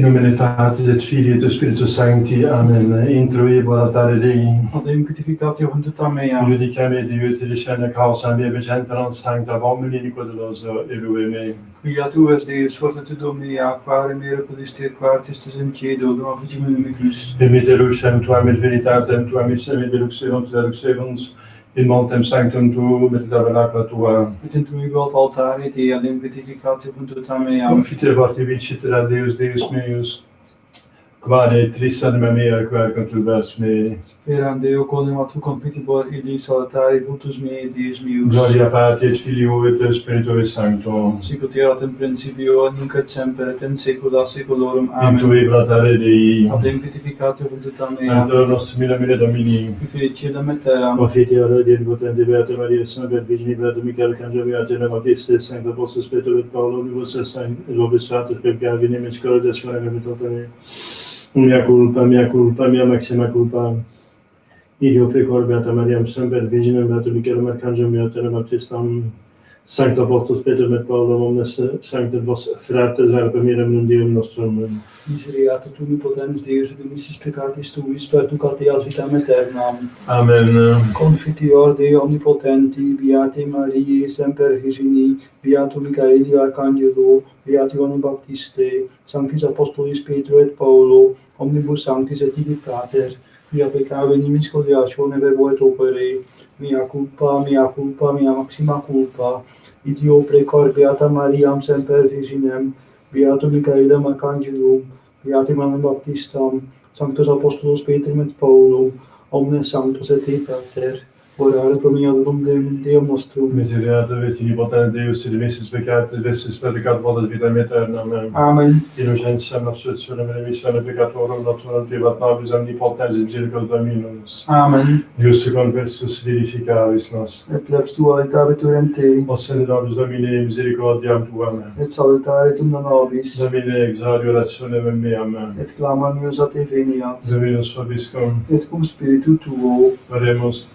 In nomine Patris et Filii et Spiritus Sancti. Amen. Introibo altare Dei. Adem crucificatio junto a mea. Judicame Deus edicene causa mea vigentrans sancta homini Nicodeloso elue me. Quia tu es Deus, forte tu Domini, aquare miraculis te quartis in ciedo, dum officium numicus. Emite lucem tuam et veritatem tuam ipsem et deluxerunt in montem sanctum tuum et tabernacla tua. Et in tuo altare te adem crucificatio junto a mea. Confite vorti vinciter ad Deus meus, quare tris anima mea quae conturbas me. Speram Deo quodam tu confitibor illis altare vultus mei Deus meus. Gloria Patri et Filio et Spiritui Sancto. Sic ut erat in principio, nunc et semper, et in saecula saeculorum. Amen. Introibo altare Dei. Adem crucificatio junto a mea. Antor nostrum in nomine Domini. Qui feci la metera. Confite ora Dei potente Beata Maria, Sancta Virgine Beata Michael, Cangia Beata Matiste, Sancta Apostol Petro et Paolo, Vivos et Sancta Robesat, et Perca Vinemis Corodes, Suonam et mea culpa, mea maxima culpa. Ideo pecor Beata Mariam Semper Virginem Beata Michaelum Archangelum Beatam Baptistam Sancta Apostol Petrum et Paulum omnes sancta vos fratres arpamirem non Deum nostrum. Misereate tu potens Deus et missis peccatis tuis perducate ad vitam aeternam. Amen. Confiteor Dei omnipotenti, Beate Mariae semper Virgini, Beatum Michaeli Arcangelo, Beationem Baptiste, Sanctis Apostolis Petro et Paulo, omnibus sanctis et ibi prater, quia peccave nimis coliatione verbo et opere, mea culpa, mea maxima culpa, ideo precor Beata Mariam semper Virginem, Beatum Michaelum Archangelum, Beatum Baptistam, Sanctus Apostolos Petrum et Paulum, omnes sanctos et pater, orare pro mea Deum nostrum. Misereate vetini potente Deus, et missis peccatis vestis predicat volet vitam aeternam. Amen. Innocentiam absolutionem remissione peccatorum naturam privat nobis omnipotens misericordia Dominus. Amen. Deus conversus vivificavis nos. Et plebs tua habitabitur te, Possende nobis Domine misericordiam tuam. et salutare tumna nobis, Domine exaudi orationem meam. et clamor meus a te veniat, Dominus vobiscum. et cum spiritu tuo. Oremus.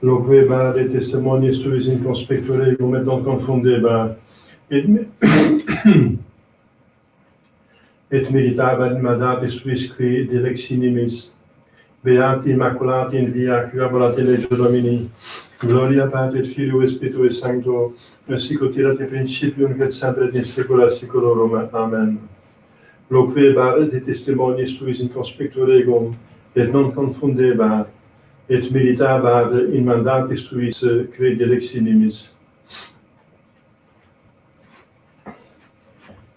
Loquebar et testimoniis tuis in conspectoregum et non confundebar, et meditabar in mandatis tuis qui dilexinimis, beati immaculati in via quia volat in legio Domini, gloria Patri et Filio et Spiritui Sancto, sic ut erat in principio nunc et semper et in saecula saeculorum. Amen. Loquebar et testimoniis tuis in conspectoregum et non confundebar, et meditabar in mandatis tuis qui dilexinimis.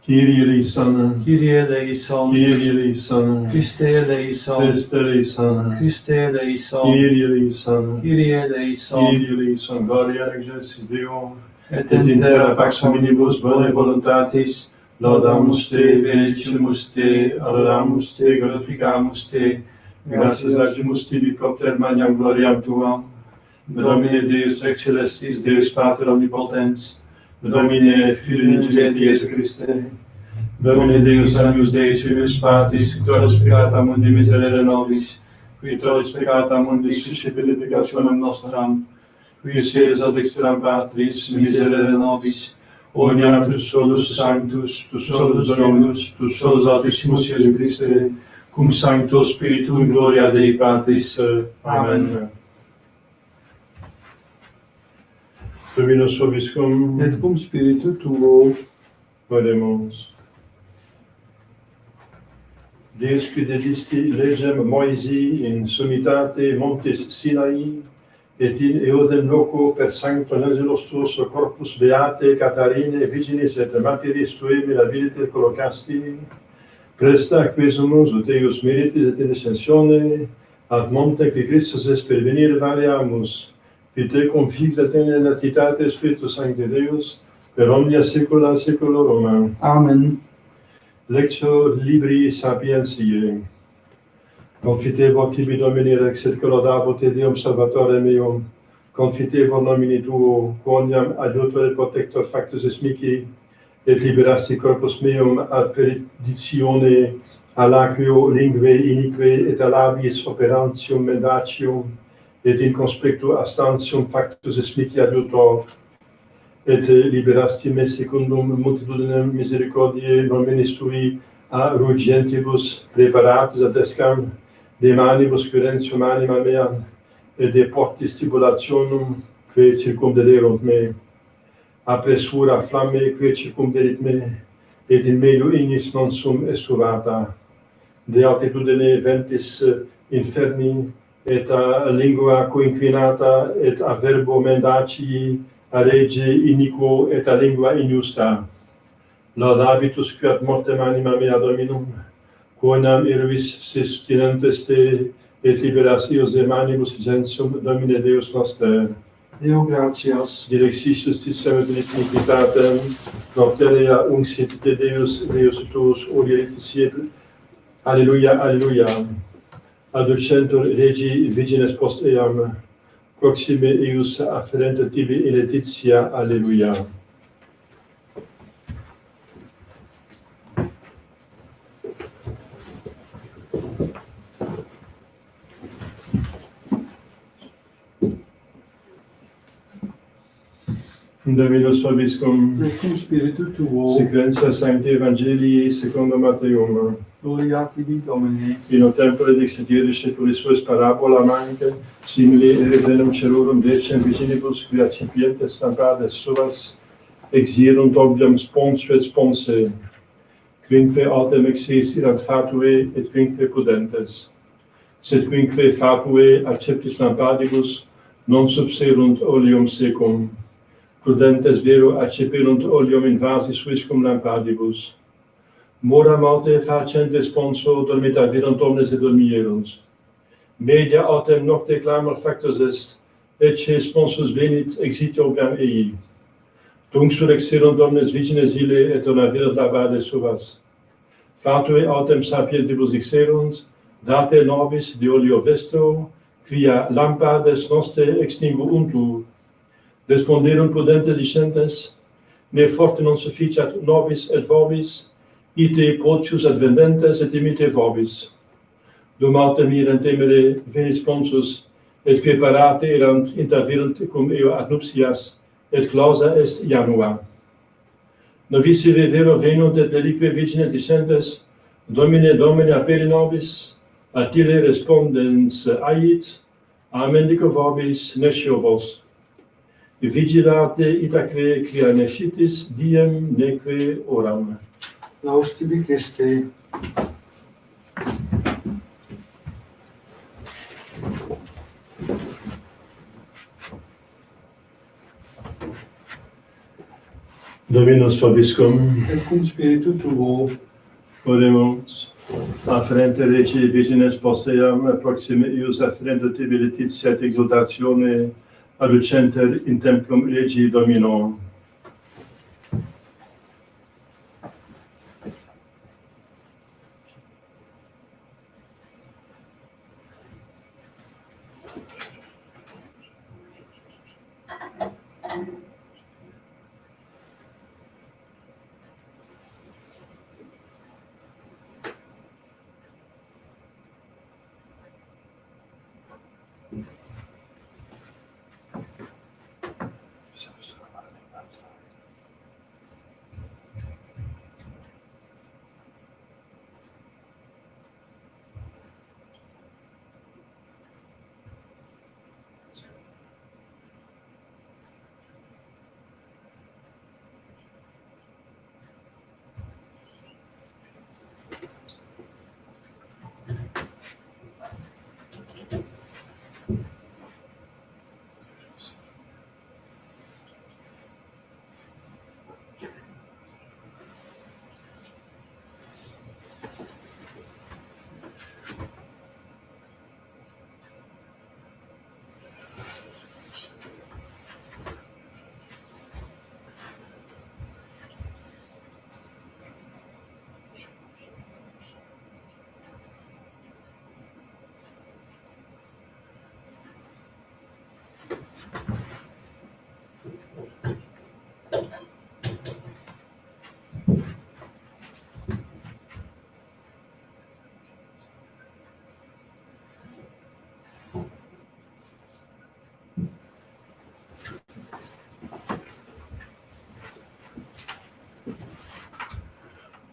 Kyrie eleison, Kyrie eleison, Kyrie eleison, Christe eleison, Christe eleison, Christe eleison, Kyrie eleison, Kyrie eleison, Kyrie eleison, gloria in excelsis Deo, et in terra pax hominibus bonae voluntatis, laudamus te, benedicimus te, adoramus te, glorificamus te, gratias agimus tibi propter magnam gloriam tuam, Domine Deus ex celestis, Deus Pater omnipotens, Domine Filii unigenitus Iesu Christe, Domine Deus agnus Dei suimus Patris, qui tollis peccata mundi miserere nobis, qui tollis peccata mundi suscipere peccationem nostram, qui sedes ad exteram Patris, miserere nobis, omnia tu solus sanctus, tu solus Dominus, tu solus altissimus Iesu Christe, cum Sancto Spiritu in gloria Dei Patris. Amen. Dominus vobiscum. et cum spiritu tuo. Oremus. Deus qui dedisti legem Moisi in summitate montis Sinai, et in eodem loco per sancto angelos tuos corpus beate Catarine viginis et martyris tuae mirabiliter collocasti, presta quesumus ut eius meritis et in ascensione ad monte qui Christus est per venire variamus, qui te confidat in latitate Spiritus Sancti Deus, per omnia saecula saeculorum. Amen. Lectio Libri Sapientiae. Confitevo tibi Domini rex et collodavo te Deum Salvatore meum, confitevo nomini tuo, quoniam adiutor et protector factus est mihi, et liberasti corpus meum ad periditione, a lacrio lingue inique et a labiis operantium mendacium, et in conspectu astantium factus expliciadutor, et liberasti me secundum multitudinem misericordiae nominis tui a rugientibus preparatis ad escam de manibus querentium anima mea, et de portis tribulationum que circumdelerunt me, apressura flamme que circumdelit me, et in medio ignis non sum estuvata, de altitudine ventis inferni, et a lingua coinquinata, et a verbo mendacii, a rege iniquo, et a lingua injusta. Laudabitus qui ad mortem anima mea Dominum, quonam irvis sustinentes te, et liberas ios de manibus gentium, Domine Deus noster. Deo gratias. Direxis justisem et iniquitatem, nocteria uncit te Deus, Deus tuus, orierit siet. Alleluia, alleluia. Aducentur regi vigines post eam, proxime eius afferent tibi in laetitia, alleluia. Dominus vobiscum, Et cum spiritu tuo, sequentia Sancti Evangelii secundo Matteum. gloria tibi Domine. In tempore dixit iudice tulis suis parabola manque, simili revenum cerurum decem vicinibus, qui accipientes lampades suas, exirunt oblium sponsu et sponse, quinque autem excessirant fatue et quinque pudentes. Sed quinque fatue acceptis lampadibus, non subserunt oleum secum. Prudentes vero acceperunt oleum in vasi suis cum lampadibus. Mora maute facente sponso dormita virunt omnes et dormierunt. Media autem nocte clamor factus est, ecce sponsus venit exite obiam ei. Tunc surexerunt omnes vigines ille et donavirunt labades suas. Fatue autem sapientibus exerunt, date nobis de oleo vesto, quia lampades noste extinguuntur. Responderunt prudentes dicentes, ne forte non sufficiat nobis et vobis, ite potius advendentes et imite vobis. Dum autem irent temere venis sponsus, et que parate erant intervirunt cum eo ad nuptias, et clausa est janua. Novicive vero venunt et relique vigine dicentes, Domine, Domine, aperi nobis, attile respondens ait, amen dico vobis, nescio vos. Vigilate itaque quia nescitis diem neque oram. Laus tibi Christe. Dominus vobiscum, Et cum spiritu tuo, oremus, afferente regi vigines post eam, proxime ius afferent tibi laetitia et exultatione, aducenter in templum regi Domino.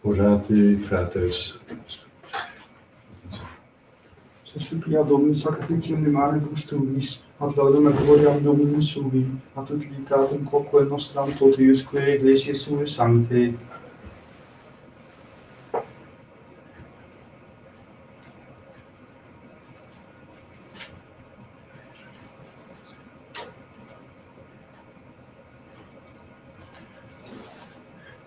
Orate fratres. Se supplia Dominus sacrificium de mare gustulis, ad laudem et gloriam Domini sui, ad utilitatem quoque nostram totiusque Ecclesiae sue sancte.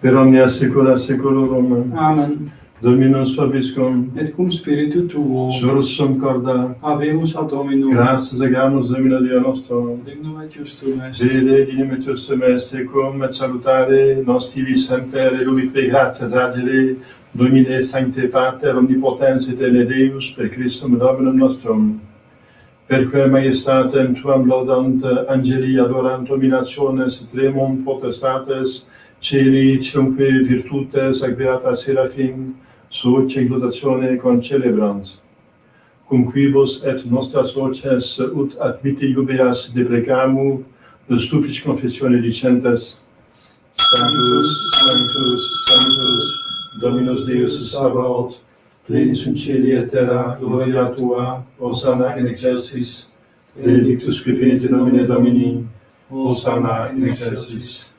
Per omnia saecula saeculorum. Amen. Dominus vobiscum. Et cum spiritu tuo, Sursum corda. habemus ad Dominum, Gratias agamus Domino Dio nostro. dignum et justum est. Vede dignum et justum est, secum et salutare nos tibi semper, et ubique gratias agere, Domine sancte Pater, omnipotens et Deus, per Christum Dominum nostrum. Perque majestatem tuam laudant angeli adorant dominationes tremum potestates, celi cirumque virtutes ac beata seraphim, soc exaltatione concelebrans. Cum quibus et nostras voces ut admitte jubeas deprecamu, de stupici confessione dicentes, Sanctus, Sanctus, Sanctus, Dominus Deus Sabaoth, plenis in cieli et terra, gloria tua, Hosanna in excelsis, benedictus qui venit in nomine Domini, Hosanna in excelsis.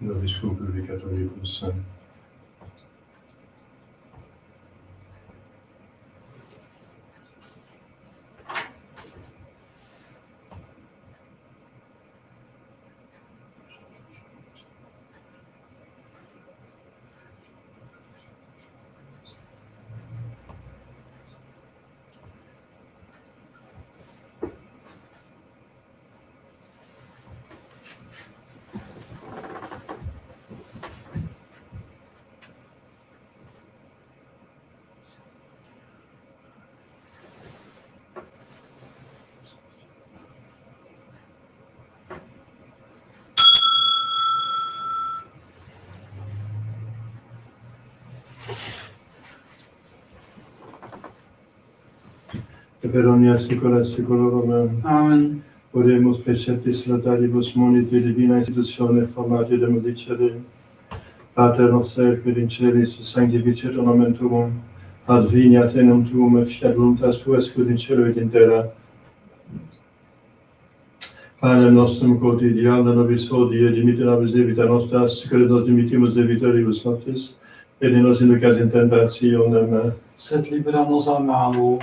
Nobiscum publicatoribus. Per omnia secula seculorum. Amen. Oremus preceptis lataribus moniti divina institutione formati de mudicere. Pater noster, qui in celis, sanctificetur nomen tuum, adveniat enum tuum, fiat voluntas tua, sicut in cielo et in terra. Panem nostrum quotidianum da nobis hodie, dimitte nobis debita nostra, sicut nos dimittimus debitoribus nobis, et ne nos inducas in tentationem, Sed libera nos a malo.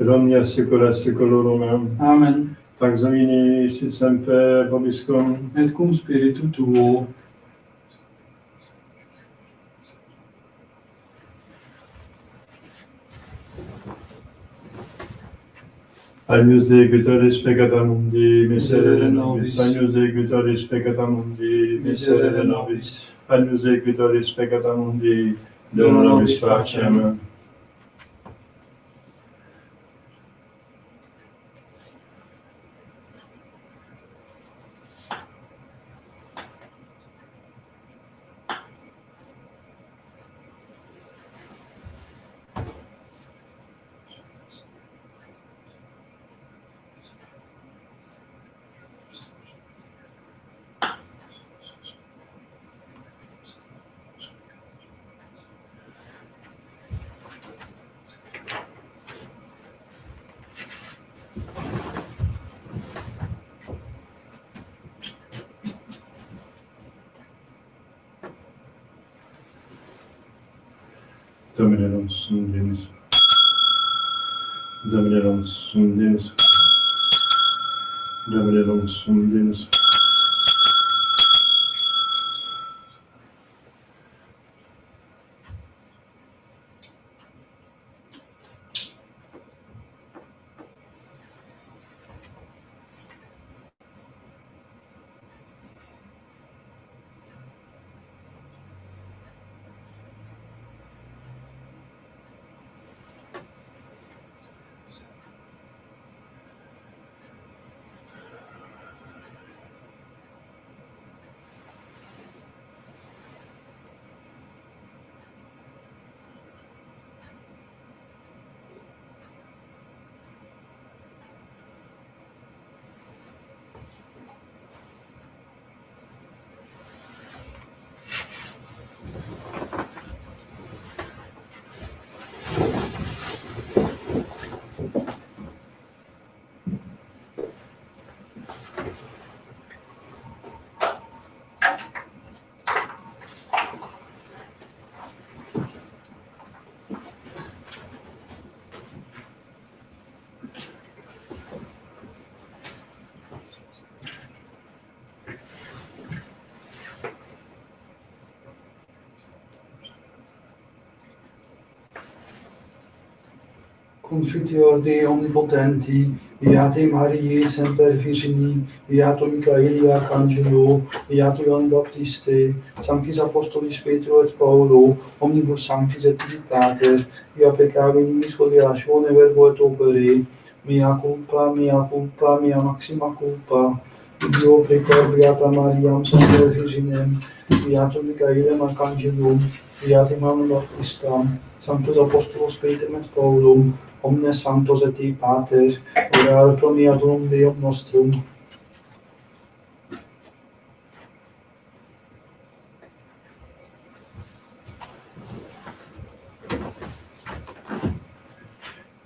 per omnia secula seculorum. Amen. Pax Domini sit semper vobiscum. Et cum spiritu tuo. Agnus Dei Guitoris peccata mundi, miserere nobis. nobis. Agnus Dei Guitoris peccata mundi, miserere nobis. Agnus Dei Guitoris peccata mundi, dona nobis pacem. Domine non sum dimis. Domine non sum dimis. Domine non sum dimis. Confiteor Dei Omnipotenti, Beate Mariae Semper Virgini, Beato Michaeli Arcangelo, Beato Ioann Baptiste, Sanctis Apostolis Petro et Paulo, Omnibus Sanctis et Trinitate, via peccari nimis codiatione verbo et opere, mea culpa, mea maxima culpa, Dio precor Beata Mariam Semper Virginem, Beato Michaelem Arcangelum, Beatim Ioannem Baptistam, Sanctus Apostolos Petrum et Paulum, omnes sanctos et te pater, orare pro mea donum Deum nostrum.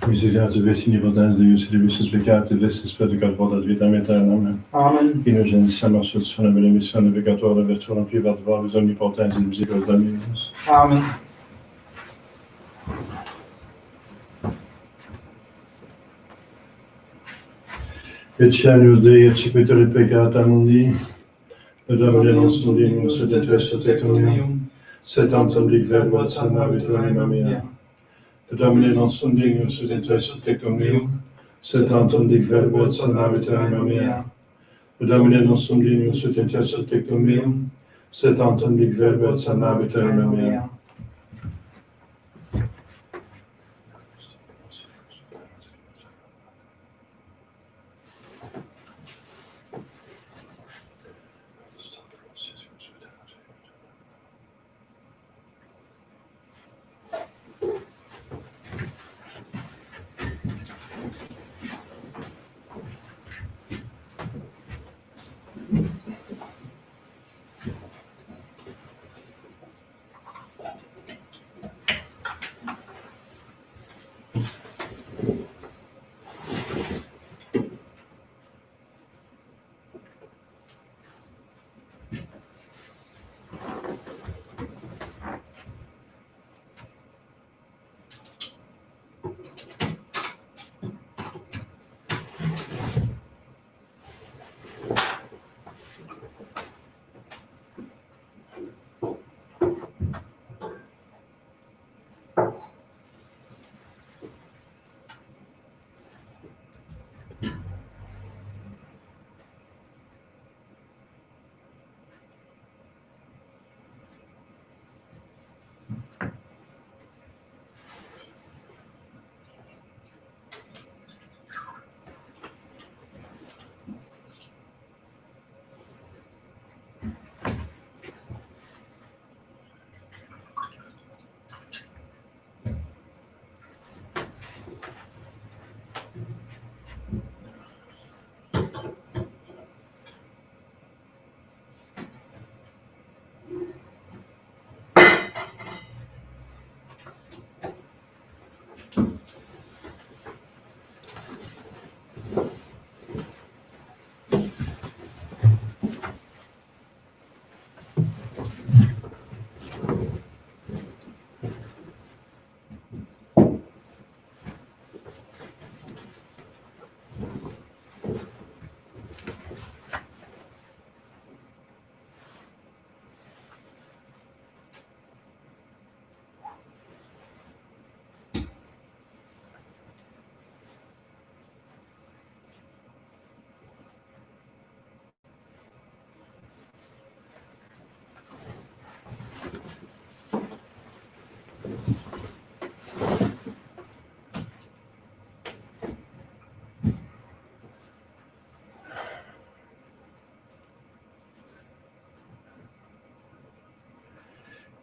Misericorde vestini potens Deus, et levisus peccati, vestis predicat votat vitam aeternam. Amen. Innocens samus solutionem et remissione peccatorum virtuum privat vobis omnipotens et misericordia Dominus. Amen. Etianus Dei et cipitere peccata mundi, et Domine nostrum Deus et intercessor tecum meum, sed tantum dic verbo et salvavit anima mea. Et Domine nostrum Deus et intercessor tecum meum, sed tantum dic verbo et salvavit anima mea. Et Domine nostrum Deus et intercessor tecum meum, sed tantum dic verbo et salvavit anima mea.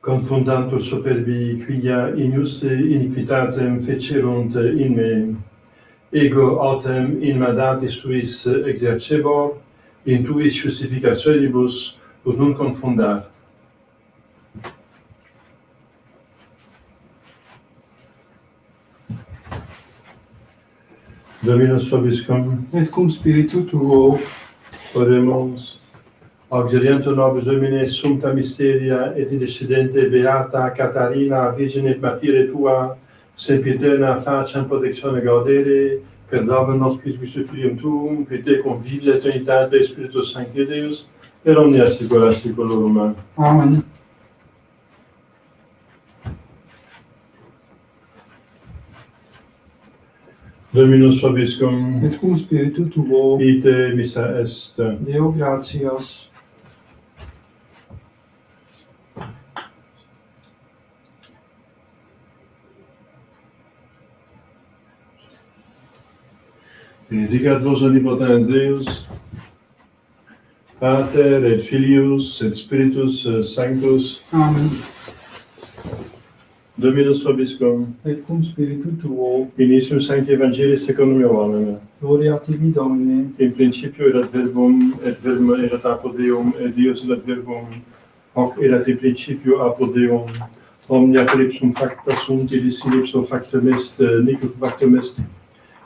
Confundantur superbi quia injuste iniquitatem fecerunt in me, ego autem in mandatis tuis exercebor, in tuis justificationibus ut non confundar. Dominus vobiscum, Et cum spiritu tuo, oremus. Auxiliantur nobis Domine sumpta mysteria et indescendente beata Catarina, Virgine et martyre tua, sempiterna facem protectione gaudere, per novum nos Christus filium tuum, qui te convives et Trinitate Spiritus Sancti Deus, per omnia saecula saeculorum. Amen. Dominus vobiscum, et cum spiritu tuo, ite missa est. Deo gratias. Benedicat vos omnipotens Deus, Pater et Filius et Spiritus Sanctus, Amen. Dominus vobiscum, Et cum spiritu tuo, initium Sancti Evangelii secundum Ioannem. gloria tibi Domine, In principio erat verbum, et verbum erat apud Deum, et Deus erat verbum, hoc erat in principio apud Deum. Omnia per ipsum facta sunt, et in ipso factum est, nihil factum est.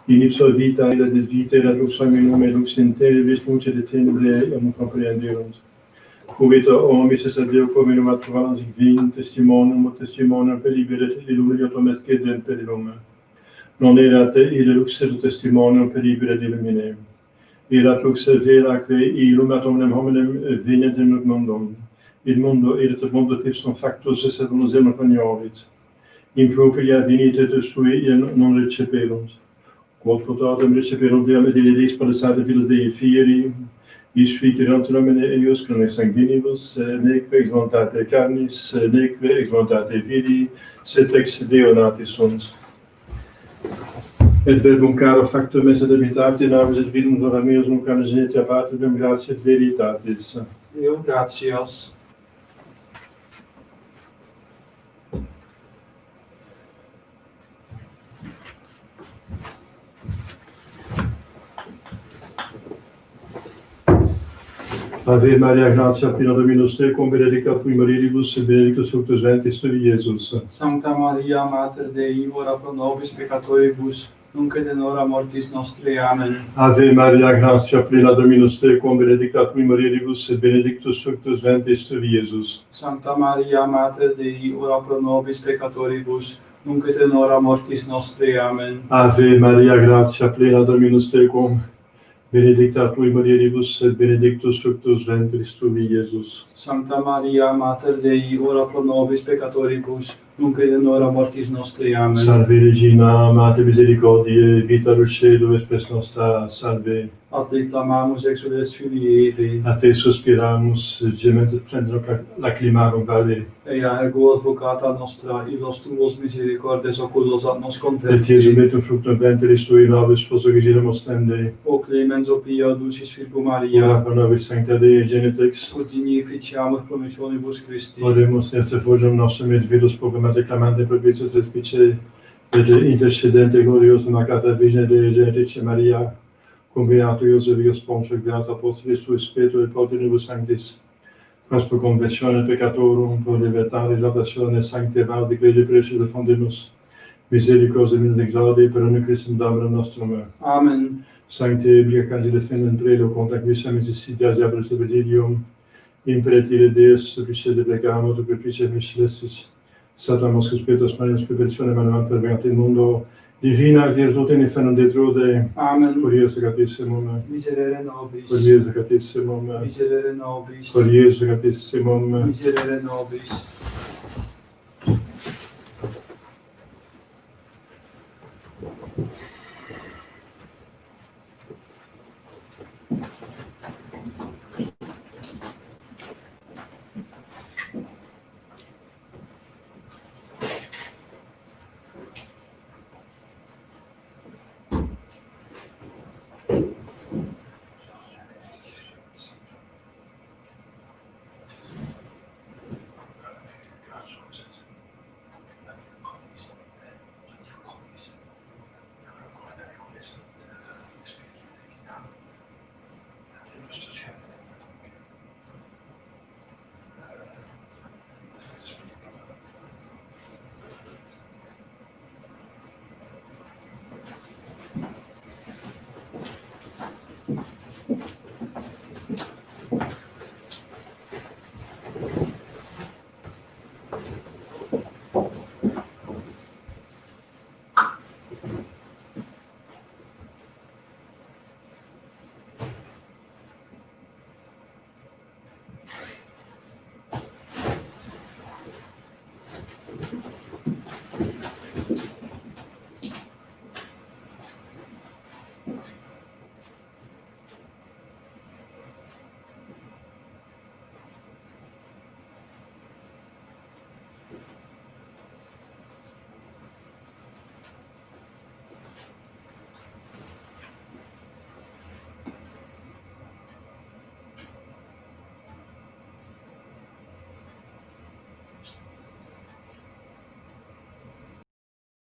In ipso vita erat et vita erat lux hominum, et lux in tenebris luce de tenebrae comprehenderunt. Cuvita omnis est ad Deo cominum ad provalans hic vin, testimonium per liberet illuminatum est cedent per illume. Non erat ille lux sed testimonium per liberet illumine. Erat lux veraque illuminat omnem hominem venentem nunc mundum. Il mundo erat ad mundo ipsum factus est ad unus ema cognovit. In propria venite sui non receperunt. Quod potatem receperunt Deum et illis padesate filis Dei fieri, isficerunt nomine eiuscum ex sanguinibus, neque ex voluntate carnis, neque ex voluntate vidi, sed ex Deo nati sunt. Et verbum caro factum est ad habitate nobis et vidum gloria meus nunc an genitia Patrium gratia et veritatis. Deo gratias. Ave Maria, gratia plena Dominus tecum, benedicta tui mulieribus, et benedictus fructus ventris tui, Iesus. Sancta Maria, Mater Dei, ora pro nobis peccatoribus, nunc et in hora mortis nostre. Amen. Ave Maria, gratia plena Dominus tecum, benedicta tui mulieribus, et benedictus fructus ventris tui, Iesus. Sancta Maria, Mater Dei, ora pro nobis peccatoribus, nunc et in hora mortis nostre. Amen. Ave Maria, gratia plena Dominus tecum, benedicta tui mulieribus, et benedictus fructus ventris tui, Iesus. Sancta Maria, Mater Dei, ora pro nobis peccatoribus, nunc et in hora mortis nostre. Amen. Salve Regina, Mater misericordiae, vita dulcedo et spes nostra, salve. A te clamamus exules filii Evi, A te suspiramus, gementes et flentes lacrimarum vale. eia ergo advocata nostra, illos tuos misericordes oculos ad nos Et converti. Iesu metum fructum ventris tui, nobis post gesidemus tende. O clemens, o pia, dulcis Virgo Ora Maria, pro nobis sancta Dei Gentrix, ut dignificiamus promissionibus Christi. oremus neste refugium nostrum et virus proclamate clamante propitius et spice, et intercedente gloriosum Maccata Virgine Dei Gentrix Maria, cum beato Iosebius Ponce, beato apostolis tui Spiritu et Pautinibus Sanctis, pros pro conversione peccatorum, pro libertare salvatione sancte vasti crede precious defundimus, misericordia min exaudi per omni Christum Domum nostrum. Amen. Sancte Bia Cangi defendent prelo contra quis amicitias diabolis ebedidium, imperetire Deus supplice de pecamo, tu perpice mis celestis, Satan moscus spiritus marius perversione manuant permeat in mundo, divina virtute in infernum detrude, Amen. por Iesu Sanctissimum, Miserere nobis. por Iesu Sanctissimum, Miserere nobis. por Iesu Sanctissimum. Miserere nobis.